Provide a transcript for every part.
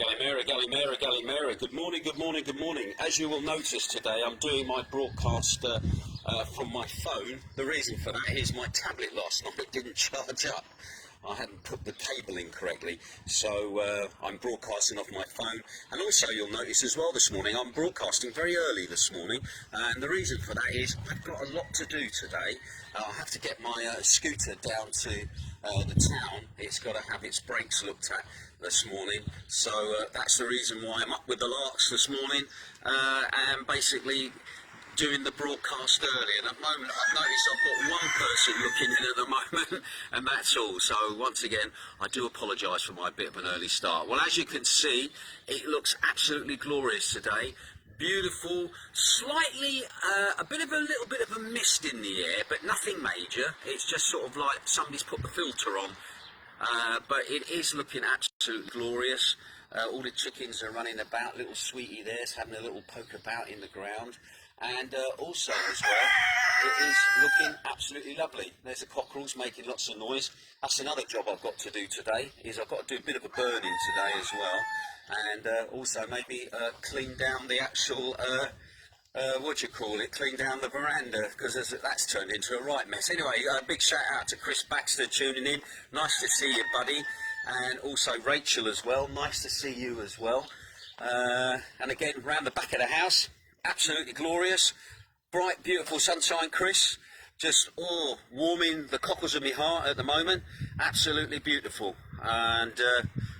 Galimera, Galimera, Galimera. Good morning, good morning, good morning. As you will notice today, I'm doing my broadcast from my phone. The reason for that is my tablet last night didn't charge up. I hadn't put the cable in correctly, so I'm broadcasting off my phone. And also you'll notice as well this morning, I'm broadcasting very early this morning, and the reason for that is I've got a lot to do today. I have to get my scooter down to the town. It's got to have its brakes looked at this morning, so that's the reason why I'm up with the larks this morning, and basically doing the broadcast early. And at the moment I've noticed I've got one person looking in at the moment, and that's all. So once again, I do apologise for my bit of an early start. Well, as you can see, it looks absolutely glorious today. Beautiful, slightly a little bit of a mist in the air, but nothing major. It's just sort of like somebody's put the filter on, but it is looking absolutely glorious. All the chickens are running about. Little sweetie there's having a little poke about in the ground. And also as well, it is looking absolutely lovely. There's the cockerels making lots of noise. That's another job I've got to do today, is I've got to do a bit of a burning today as well. And also maybe clean down the actual, clean down the veranda, because that's turned into a right mess. Anyway, a big shout out to Chris Baxter tuning in. Nice to see you, buddy. And also Rachel as well. Nice to see you as well. And again, round the back of the house, absolutely glorious, bright, beautiful sunshine, Chris. Just warming the cockles of my heart at the moment. Absolutely beautiful. And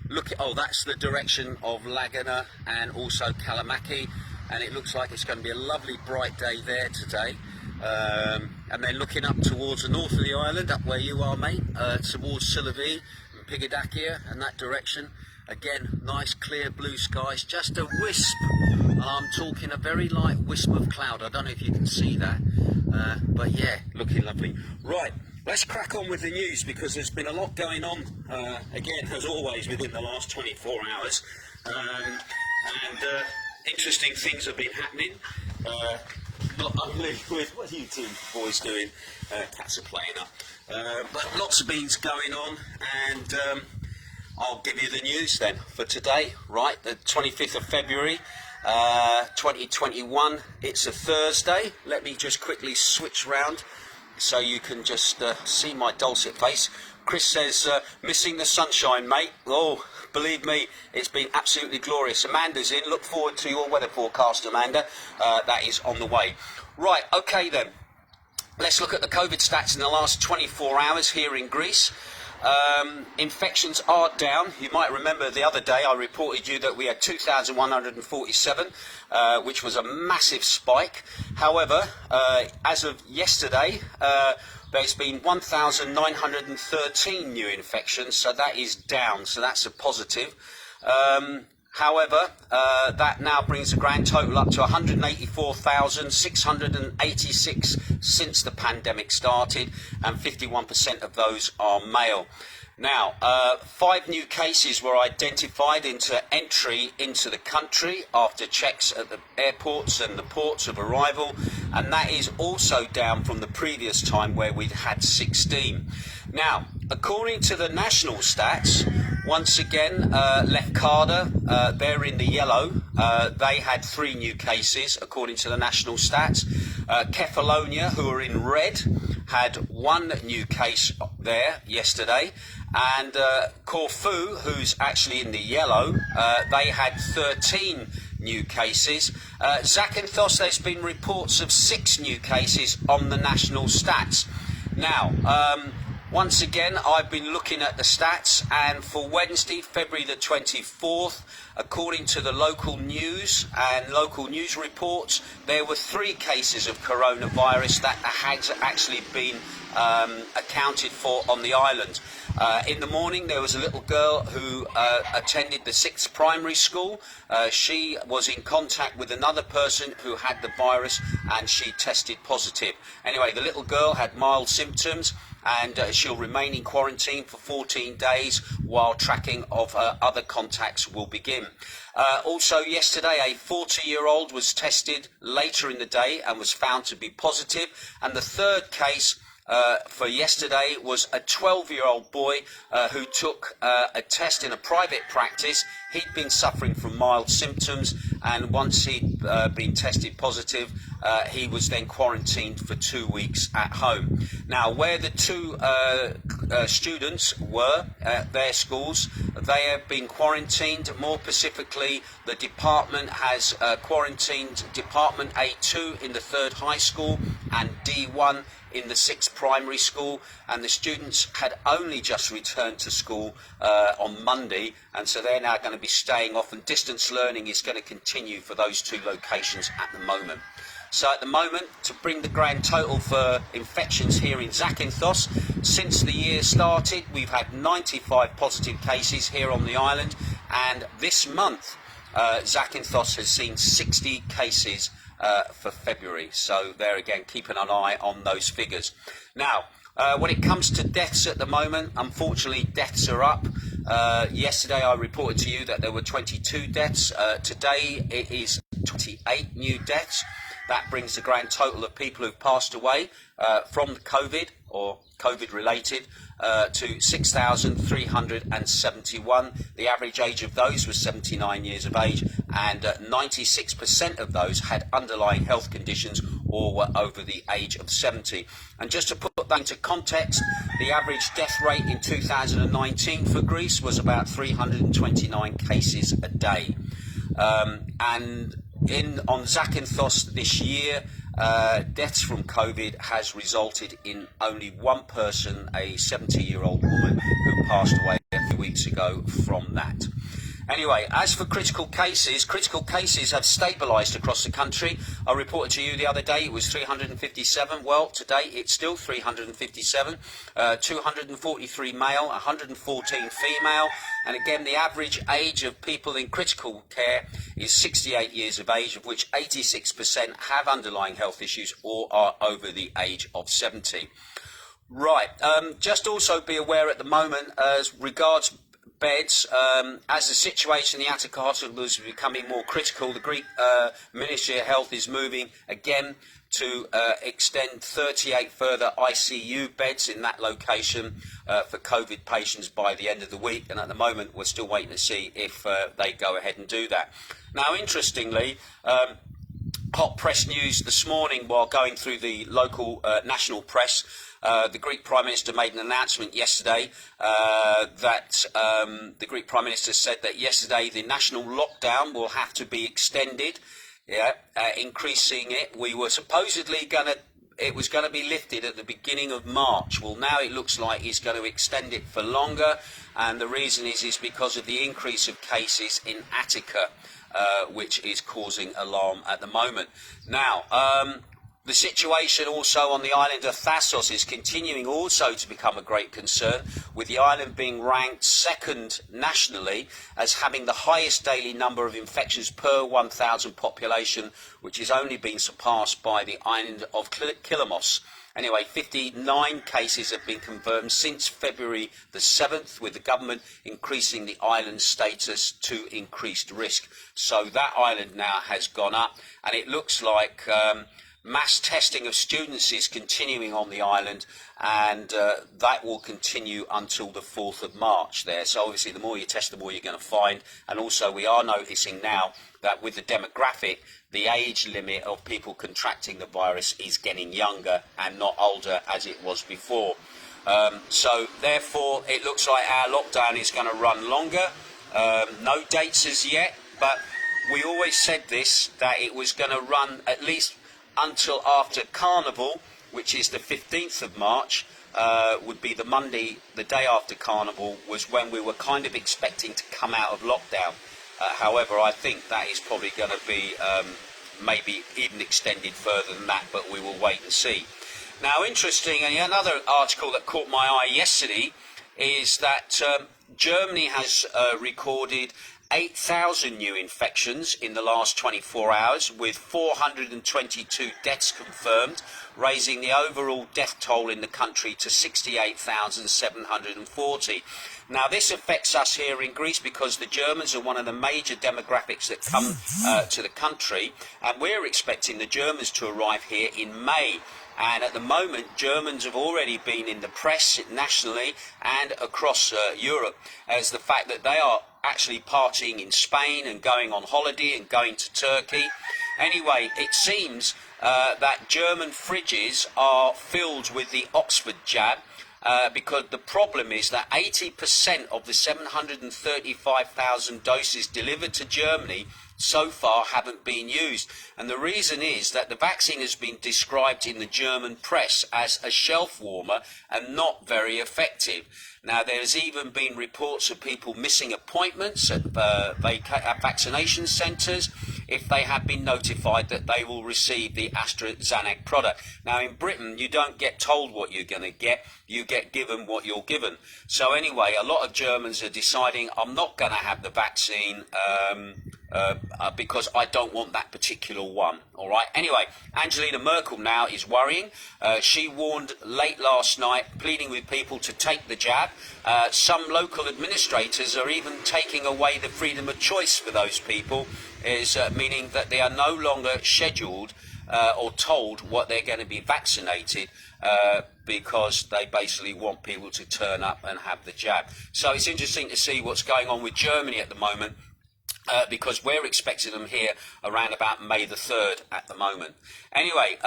look at, that's the direction of Laguna and also Kalamaki, and it looks like it's going to be a lovely bright day there today. And then looking up towards the north of the island, up where you are, mate, towards Sillavi and Pigadacchia and that direction. Again, nice clear blue skies, just a wisp. I'm talking a very light wisp of cloud. I don't know if you can see that, but yeah, looking lovely. Right, let's crack on with the news, because there's been a lot going on, again, as always, within the last 24 hours. And interesting things have been happening, not only with, what are you two boys doing? Cats are playing up. But lots of things going on, and I'll give you the news then for today, right, the 25th of February, 2021. It's a Thursday. Let me just quickly switch round so you can just see my dulcet face. Chris says, missing the sunshine, mate. Oh, believe me, it's been absolutely glorious. Amanda's in. Look forward to your weather forecast, Amanda. That is on the way. Right, okay then. Let's look at the COVID stats in the last 24 hours here in Greece. Infections are down. You might remember the other day I reported you that we had 2,147, which was a massive spike. However, as of yesterday, there's been 1,913 new infections, so that is down, so that's a positive. However, that now brings the grand total up to 184,686 since the pandemic started, and 51% of those are male. Now, 5 new cases were identified into entry into the country after checks at the airports and the ports of arrival, and that is also down from the previous time where we'd had 16. Now, according to the national stats, once again, Macardo, they're in the yellow. They had 3 new cases, according to the national stats. Kefalonia, who are in red, had 1 new case there yesterday. And Corfu, who's actually in the yellow, they had 13 new cases. Zakynthos, there's been reports of 6 new cases on the national stats. Now, once again, I've been looking at the stats, and for Wednesday, February the 24th, according to the local news and local news reports, there were 3 cases of coronavirus that had actually been accounted for on the island. In the morning, there was a little girl who attended the 6th primary school. She was in contact with another person who had the virus, and she tested positive. Anyway, the little girl had mild symptoms, and she'll remain in quarantine for 14 days while tracking of her other contacts will begin. Also yesterday, a 40-year-old was tested later in the day and was found to be positive, and the 3rd case for yesterday was a 12-year-old boy who took a test in a private practice. He'd been suffering from mild symptoms, and once he'd been tested positive, he was then quarantined for 2 weeks at home. Now, where the two students were at their schools, they have been quarantined. More specifically, the department has quarantined Department A2 in the 3rd high school and D1 in the 6th primary school, and the students had only just returned to school on Monday, and so they're now going to be staying off, and distance learning is going to continue for those two locations at the moment. So at the moment, to bring the grand total for infections here in Zakynthos, since the year started, we've had 95 positive cases here on the island, and this month Zakynthos has seen 60 cases for February. So there again, keeping an eye on those figures. Now, when it comes to deaths at the moment, unfortunately deaths are up. Yesterday I reported to you that there were 22 deaths. Today it is 28 new deaths. That brings the grand total of people who've passed away from COVID or COVID related to 6,371. The average age of those was 79 years of age, and 96% of those had underlying health conditions or were over the age of 70. And just to put that into context, the average death rate in 2019 for Greece was about 329 cases a day. And on Zakynthos this year, deaths from COVID has resulted in only one person, a 70-year-old woman, who passed away a few weeks ago from that. Anyway, as for critical cases have stabilised across the country. I reported to you the other day it was 357. Well, today it's still 357. 243 male, 114 female. And again, the average age of people in critical care is 68 years of age, of which 86% have underlying health issues or are over the age of 70. Right, just also be aware at the moment as regards beds, as the situation in the Attica hospital is becoming more critical, the Greek Ministry of Health is moving again to extend 38 further ICU beds in that location for COVID patients by the end of the week, and at the moment we're still waiting to see if they go ahead and do that. Now, interestingly, hot press news this morning while going through the local national press, the Greek Prime Minister made an announcement yesterday that the Greek Prime Minister said that yesterday the national lockdown will have to be extended, increasing it. We were supposedly it was going to be lifted at the beginning of March. Well, now it looks like he's going to extend it for longer, and the reason is because of the increase of cases in Attica, which is causing alarm at the moment. Now, the situation also on the island of Thassos is continuing also to become a great concern, with the island being ranked second nationally as having the highest daily number of infections per 1,000 population, which has only been surpassed by the island of Kilamos. Anyway, 59 cases have been confirmed since February the 7th, with the government increasing the island's status to increased risk. So that island now has gone up, and it looks like mass testing of students is continuing on the island, and that will continue until the 4th of March there. So obviously the more you test, the more you're going to find. And also we are noticing now that with the demographic, the age limit of people contracting the virus is getting younger and not older as it was before. So therefore it looks like our lockdown is going to run longer. No dates as yet, but we always said this, that it was going to run at least until after Carnival, which is the 15th of March, would be the Monday, the day after Carnival, was when we were kind of expecting to come out of lockdown. However, I think that is probably going to be maybe even extended further than that, but we will wait and see. Now, interesting, and another article that caught my eye yesterday is that Germany has recorded 8,000 new infections in the last 24 hours, with 422 deaths confirmed, raising the overall death toll in the country to 68,740. Now, this affects us here in Greece because the Germans are one of the major demographics that come to the country, and we're expecting the Germans to arrive here in May. And at the moment, Germans have already been in the press nationally and across Europe as the fact that they are actually partying in Spain and going on holiday and going to Turkey. Anyway, it seems that German fridges are filled with the Oxford jab, because the problem is that 80% of the 735,000 doses delivered to Germany so far haven't been used. And the reason is that the vaccine has been described in the German press as a shelf warmer and not very effective. Now, there's even been reports of people missing appointments at vaccination centres if they have been notified that they will receive the AstraZeneca product. Now, in Britain, you don't get told what you're going to get, you get given what you're given. So anyway, a lot of Germans are deciding, I'm not going to have the vaccine because I don't want that particular one. All right. Anyway, Angela Merkel now is worrying. She warned late last night, pleading with people to take the jab. Some local administrators are even taking away the freedom of choice for those people, meaning that they are no longer scheduled or told what they're going to be vaccinated, because they basically want people to turn up and have the jab. So it's interesting to see what's going on with Germany at the moment, because we're expecting them here around about May the 3rd at the moment. Anyway,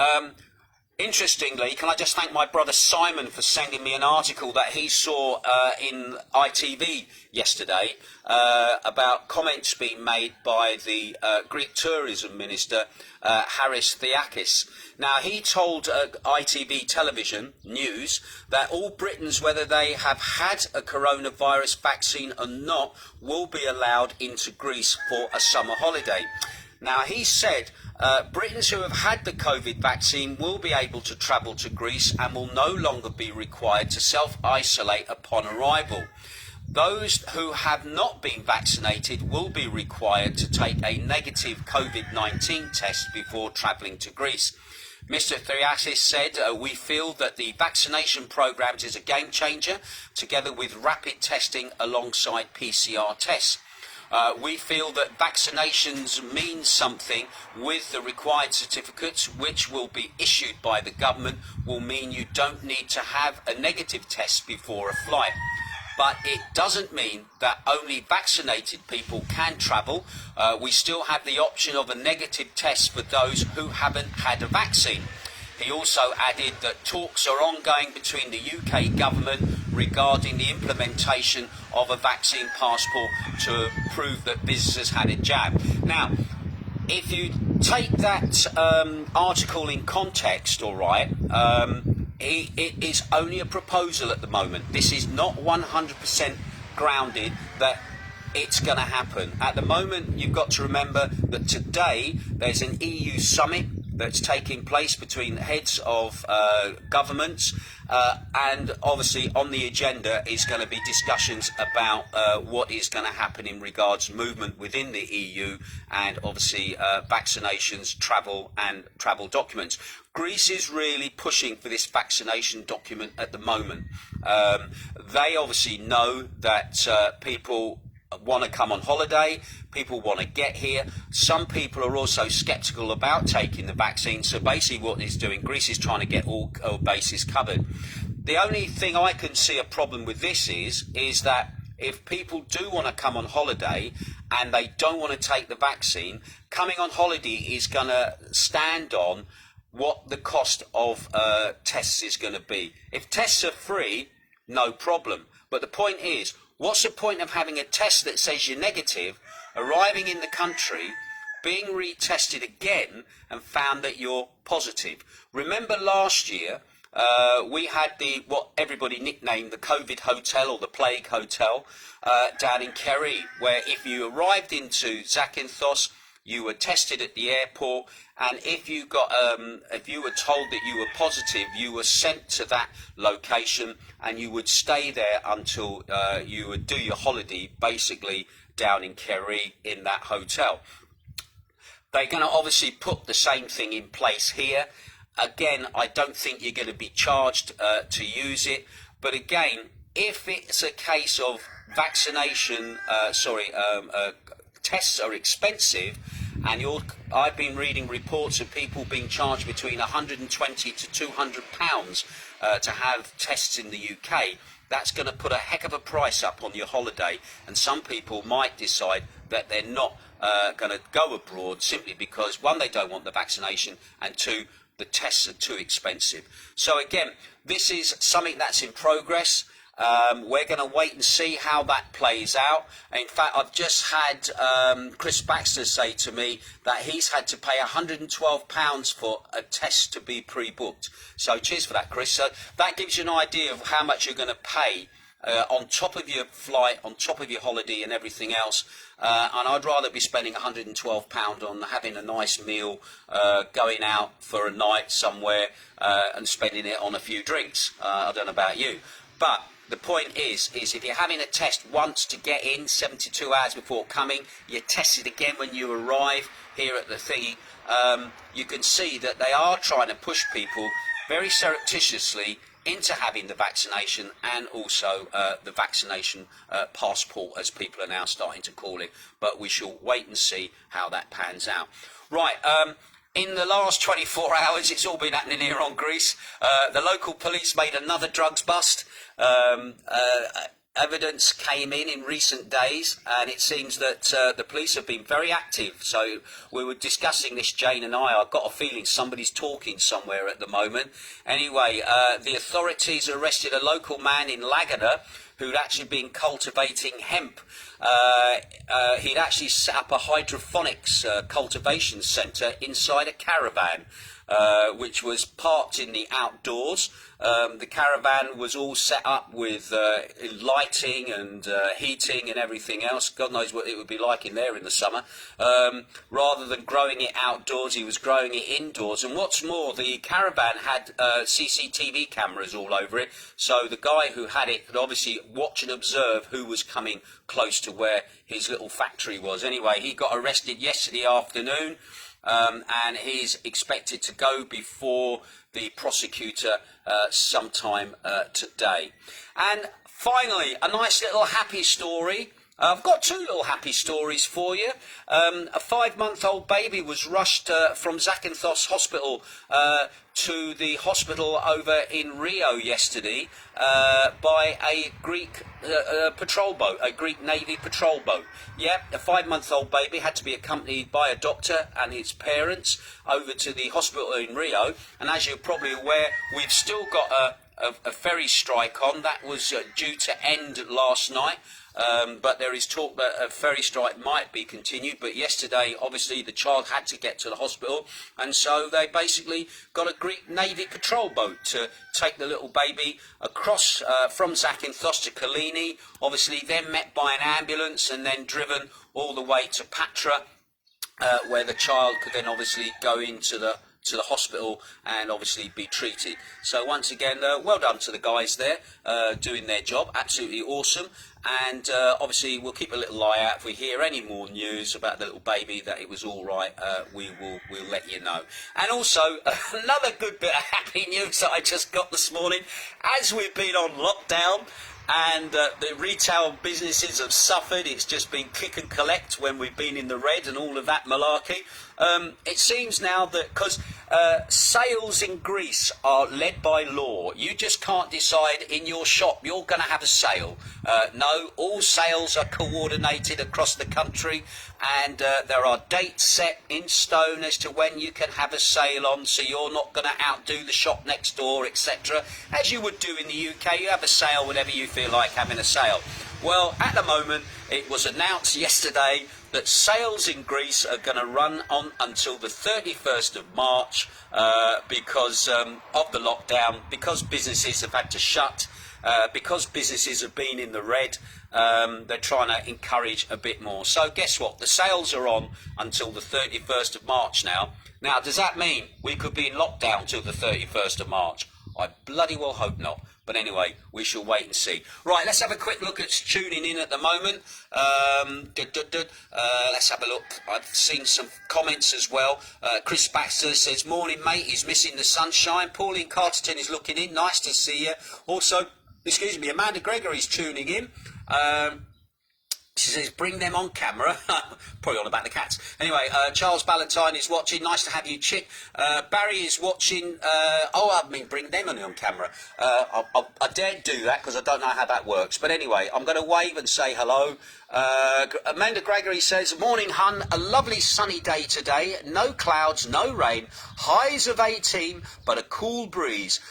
interestingly, can I just thank my brother Simon for sending me an article that he saw in ITV yesterday about comments being made by the Greek tourism minister, Haris Theoharis. Now, he told ITV television news that all Britons, whether they have had a coronavirus vaccine or not, will be allowed into Greece for a summer holiday. Now, he said Britons who have had the COVID vaccine will be able to travel to Greece and will no longer be required to self-isolate upon arrival. Those who have not been vaccinated will be required to take a negative COVID-19 test before travelling to Greece. Mr. Theoharis said, we feel that the vaccination programme is a game changer, together with rapid testing alongside PCR tests. We feel that vaccinations mean something with the required certificates, which will be issued by the government, will mean you don't need to have a negative test before a flight. But it doesn't mean that only vaccinated people can travel. We still have the option of a negative test for those who haven't had a vaccine. He also added that talks are ongoing between the UK government regarding the implementation of a vaccine passport to prove that visitors had a jab. Now, if you take that article in context, all right, it is only a proposal at the moment. This is not 100% grounded that it's going to happen. At the moment, you've got to remember that today there's an EU summit that's taking place between heads of governments, and obviously on the agenda is going to be discussions about what is going to happen in regards movement within the EU, and obviously vaccinations, travel and travel documents. Greece is really pushing for this vaccination document at the moment. They obviously know that people want to come on holiday, people want to get here. Some people are also sceptical about taking the vaccine, so basically what it's doing, Greece is trying to get all bases covered. The only thing I can see a problem with this is that if people do want to come on holiday and they don't want to take the vaccine, coming on holiday is going to stand on what the cost of tests is going to be. If tests are free, no problem. But the point is, what's the point of having a test that says you're negative, arriving in the country, being retested again and found that you're positive? Remember last year, we had what everybody nicknamed the COVID hotel or the plague hotel down in Kerry, where if you arrived into Zakynthos, you were tested at the airport, and if you were told that you were positive, you were sent to that location, and you would stay there until you would do your holiday, basically down in Kerry in that hotel. They're going to obviously put the same thing in place here. Again, I don't think you're going to be charged to use it, but again, if it's a case of tests are expensive and I've been reading reports of people being charged between 120 to 200 pounds to have tests in the UK. That's going to put a heck of a price up on your holiday, and some people might decide that they're not going to go abroad simply because, one, they don't want the vaccination, and two, the tests are too expensive. So again, this is something that's in progress. We're going to wait and see how that plays out. In fact, I've just had Chris Baxter say to me that he's had to pay £112 for a test to be pre-booked. So cheers for that, Chris. So that gives you an idea of how much you're going to pay on top of your flight, on top of your holiday and everything else. And I'd rather be spending £112 on having a nice meal, going out for a night somewhere, and spending it on a few drinks. I don't know about you. But the point is if you're having a test once to get in 72 hours before coming, you're tested again when you arrive here at the thingy, you can see that they are trying to push people very surreptitiously into having the vaccination, and also the vaccination passport, as people are now starting to call it. But we shall wait and see how that pans out. Right, in the last 24 hours, it's all been happening here on Greece. The local police made another drugs bust. Evidence came in recent days, and it seems that the police have been very active. So we were discussing this, Jane and I've got a feeling somebody's talking somewhere at the moment. Anyway, the authorities arrested a local man in Laguna who'd actually been cultivating hemp. He'd actually set up a hydroponics cultivation centre inside a caravan, which was parked in the outdoors. The caravan was all set up with lighting and heating and everything else. God knows what it would be like in there in the summer. Rather than growing it outdoors, he was growing it indoors. And what's more, the caravan had CCTV cameras all over it, so the guy who had it could obviously watch and observe who was coming close to where his little factory was. Anyway, he got arrested yesterday afternoon. And he's expected to go before the prosecutor sometime today. And finally, a nice little happy story. I've got two little happy stories for you. A 5-month-old baby was rushed from Zakynthos Hospital to the hospital over in Rio yesterday by a Greek patrol boat, a Greek Navy patrol boat. Yeah, a 5-month-old baby had to be accompanied by a doctor and his parents over to the hospital in Rio. And as you're probably aware, we've still got a ferry strike on. That was due to end last night. But there is talk that a ferry strike might be continued. But yesterday, obviously, the child had to get to the hospital, and so they basically got a Greek Navy patrol boat to take the little baby across from Zakynthos to Kalini, obviously then met by an ambulance and then driven all the way to Patra, where the child could then obviously go into the hospital and obviously be treated. So once again, well done to the guys there, doing their job. Absolutely awesome. And obviously we'll keep a little eye out. If we hear any more news about the little baby that it was all right, we'll let you know. And also another good bit of happy news that I just got this morning. As we've been on lockdown and the retail businesses have suffered, it's just been click and collect when we've been in the red and all of that malarkey. It seems now that because sales in Greece are led by law, you just can't decide in your shop you're going to have a sale. No, all sales are coordinated across the country, and there are dates set in stone as to when you can have a sale on, so you're not going to outdo the shop next door, etc. As you would do in the UK, you have a sale whenever you feel like having a sale. Well, at the moment, it was announced yesterday that sales in Greece are going to run on until the 31st of March because of the lockdown, because businesses have had to shut, because businesses have been in the red. They're trying to encourage a bit more. So guess what? The sales are on until the 31st of March now. Now, does that mean we could be in lockdown till the 31st of March? I bloody well hope not. But anyway, we shall wait and see. Right, let's have a quick look at tuning in at the moment. Let's have a look. I've seen some comments as well. Chris Baxter says, morning, mate. He's missing the sunshine. Pauline Carterton is looking in. Nice to see you. Also, excuse me, Amanda Gregory's tuning in. She says, bring them on camera. Probably on about the cats. Anyway, Charles Ballantyne is watching. Nice to have you, chick. Barry is watching. Bring them on camera. I daren't do that because I don't know how that works. But anyway, I'm going to wave and say hello. Amanda Gregory says, morning, hun. A lovely sunny day today. No clouds, no rain. Highs of 18, but a cool breeze.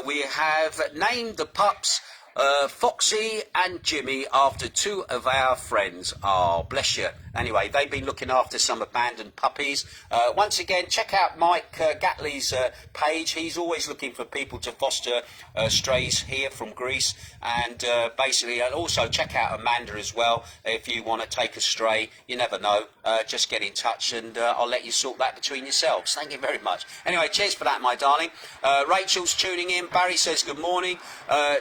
We have named the pups Foxy and Jimmy after two of our friends. Oh, bless you. Anyway, they've been looking after some abandoned puppies. Once again, check out Mike Gatley's page. He's always looking for people to foster strays here from Greece. And basically, and also check out Amanda as well. If you want to take a stray, you never know. Just get in touch and I'll let you sort that between yourselves. Thank you very much. Anyway, cheers for that, my darling. Rachel's tuning in. Barry says good morning.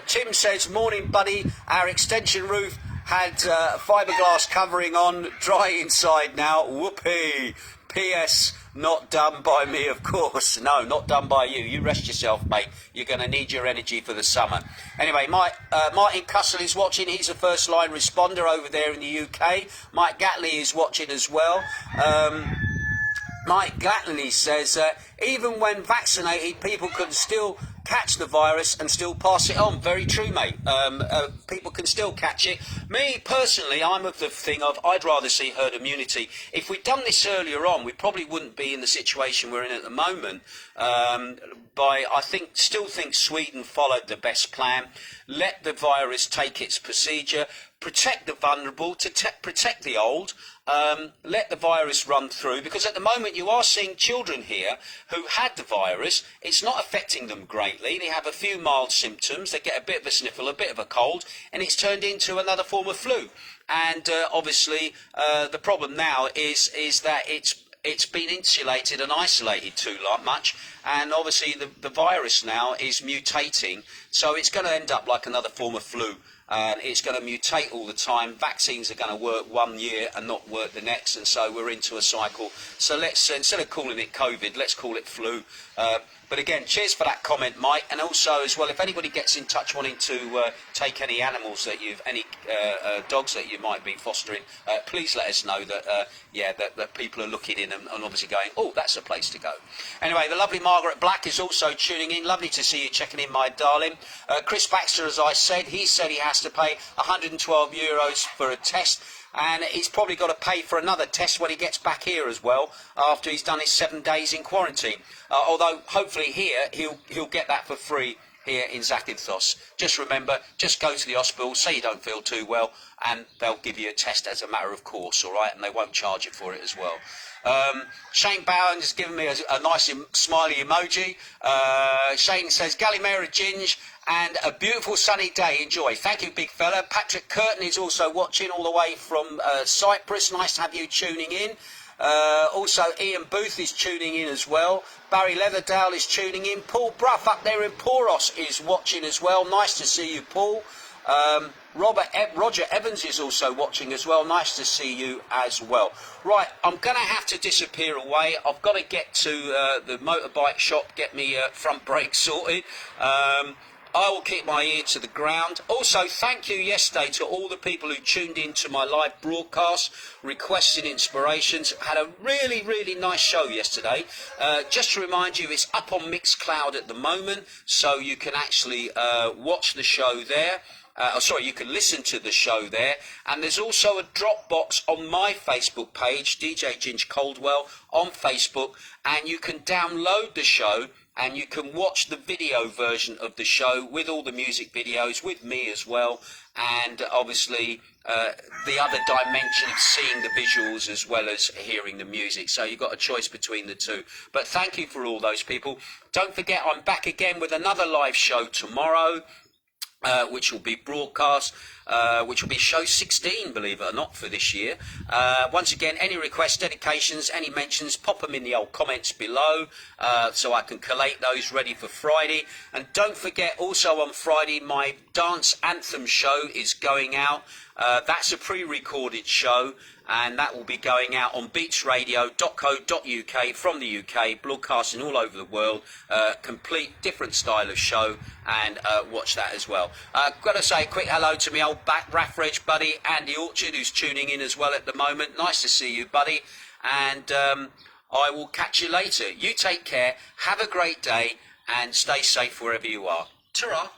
Tim says, morning, buddy. Our extension roof had fiberglass covering on, dry inside now. Whoopee. P.S. Not done by me, of course. No, not done by you. You rest yourself, mate. You're going to need your energy for the summer. Anyway, Martin Cussell is watching. He's a first-line responder over there in the UK. Mike Gatley is watching as well. Mike Gatley says, even when vaccinated, people can still catch the virus and still pass it on. Very true, mate. People can still catch it. Me, personally, I'm of the thing of I'd rather see herd immunity. If we'd done this earlier on, we probably wouldn't be in the situation we're in at the moment. I still think Sweden followed the best plan. Let the virus take its procedure. Protect the vulnerable, protect the old. Let the virus run through, because at the moment you are seeing children here who had the virus. It's not affecting them greatly. They have a few mild symptoms. They get a bit of a sniffle, a bit of a cold, and it's turned into another form of flu. And obviously the problem now is that it's been insulated and isolated too much, and obviously the virus now is mutating, so it's going to end up like another form of flu. It's going to mutate all the time. Vaccines are going to work 1 year and not work the next, and so we're into a cycle. So let's, instead of calling it COVID, let's call it flu. But again, cheers for that comment, Mike. And also as well, if anybody gets in touch wanting to take any animals that any dogs that you might be fostering, please let us know that people are looking in and obviously going, oh, that's a place to go. Anyway, the lovely Margaret Black is also tuning in. Lovely to see you checking in, my darling. Chris Baxter, as I said, he said he has to pay €112 for a test. And he's probably got to pay for another test when he gets back here as well, after he's done his 7 days in quarantine. Although hopefully here he'll get that for free here in Zakynthos. Just remember, just go to the hospital, say you don't feel too well, and they'll give you a test as a matter of course, all right? And they won't charge you for it as well. Shane Bowen has given me a nice smiley emoji. Shane says, Gallimera Ginge, and a beautiful sunny day. Enjoy. Thank you, big fella. Patrick Curtin is also watching all the way from Cyprus. Nice to have you tuning in. Also, Ian Booth is tuning in as well. Barry Leatherdale is tuning in. Paul Bruff up there in Poros is watching as well. Nice to see you, Paul. Roger Evans is also watching as well. Nice to see you as well. Right, I'm going to have to disappear away. I've got to get to the motorbike shop, get me front brake sorted. I will keep my ear to the ground. Also, thank you yesterday to all the people who tuned in to my live broadcast, requesting inspirations. Had a really, really nice show yesterday. Just to remind you, it's up on Mixcloud at the moment, so you can actually watch the show there. You can listen to the show there. And there's also a Dropbox on my Facebook page, DJ Ginge Coldwell, on Facebook, and you can download the show and you can watch the video version of the show with all the music videos, with me as well, and obviously the other dimension of seeing the visuals as well as hearing the music. So you've got a choice between the two. But thank you for all those people. Don't forget, I'm back again with another live show tomorrow, which will be broadcast, which will be show 16, believe it or not, for this year. Once again, any requests, dedications, any mentions, pop them in the old comments below, so I can collate those ready for Friday. And don't forget, also on Friday, my dance anthem show is going out. That's a pre-recorded show, and that will be going out on beachradio.co.uk from the UK, broadcasting all over the world. Complete different style of show, and watch that as well. Got to say a quick hello to my old back Raffridge buddy Andy Orchard, who's tuning in as well at the moment. Nice to see you, buddy, and I will catch you later. You take care, have a great day, and stay safe wherever you are. Ta-ra.